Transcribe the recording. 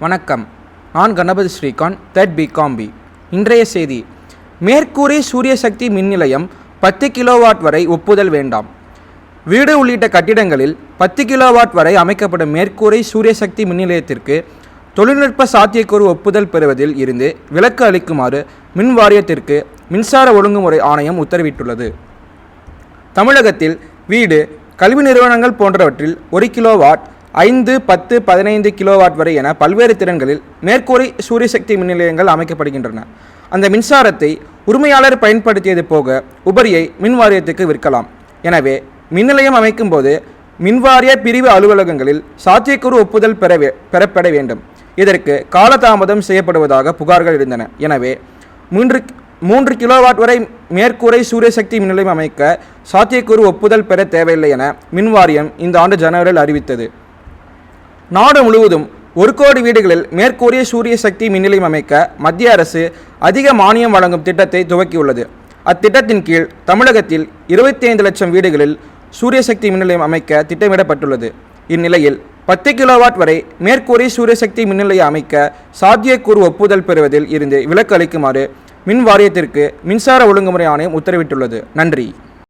வணக்கம். நான் Ganapathi Srikanth, 3rd BCom-B. இன்றைய செய்தி: மேற்கூரை சூரிய சக்தி மின் நிலையம் 10 கிலோவாட் வரை ஒப்புதல் வேண்டாம். வீடு உள்ளிட்ட கட்டிடங்களில் 10 கிலோவாட் வரை அமைக்கப்படும் மேற்கூரை சூரிய சக்தி மின் நிலையத்திற்கு தொழில்நுட்ப சாத்தியக்கூறு ஒப்புதல் பெறுவதில் இருந்து விலக்கு அளிக்குமாறு மின் வாரியத்திற்கு மின்சார ஒழுங்குமுறை ஆணையம் உத்தரவிட்டுள்ளது. தமிழகத்தில் வீடு, கல்வி நிறுவனங்கள் போன்றவற்றில் 1 கிலோவாட், 5, 10, 15 கிலோவாட் வரை என பல்வேறு திறன்களில் மேற்கூரை சூரிய சக்தி மின் நிலையங்கள் அமைக்கப்படுகின்றன. அந்த மின்சாரத்தை உரிமையாளர் பயன்படுத்தியது போக உபரியை மின் வாரியத்துக்கு விற்கலாம். எனவே மின் நிலையம் அமைக்கும் போது மின்வாரிய பிரிவு அலுவலகங்களில் சாத்தியக்கூறு ஒப்புதல் பெறப்பட வேண்டும். இதற்கு காலதாமதம் செய்யப்படுவதாக புகார்கள் இருந்தன. எனவே 3 கிலோவாட் வரை மேற்கூரை சூரிய சக்தி மின் நிலையம் அமைக்க சாத்தியக்கூறு ஒப்புதல் பெற தேவையில்லை என மின் வாரியம் இந்த ஆண்டு ஜனவரியில் அறிவித்தது. நாடு முழுவதும் 1 கோடி வீடுகளில் மேற்கூரிய சூரிய சக்தி மின் நிலையம் அமைக்க மத்திய அரசு அதிக மானியம் வழங்கும் திட்டத்தை துவக்கியுள்ளது. அத்திட்டத்தின் கீழ் தமிழகத்தில் 25 லட்சம் வீடுகளில் சூரிய சக்தி மின் நிலையம் அமைக்க திட்டமிடப்பட்டுள்ளது. இந்நிலையில் 10 கிலோவாட் வரை மேற்கூரை சூரிய சக்தி மின் நிலையம் அமைக்க சாத்தியக்கூறு ஒப்புதல் பெறுவதில் இருந்து விலக்கு அளிக்குமாறு மின் வாரியத்திற்கு மின்சார ஒழுங்குமுறை ஆணையம் உத்தரவிட்டுள்ளது. நன்றி.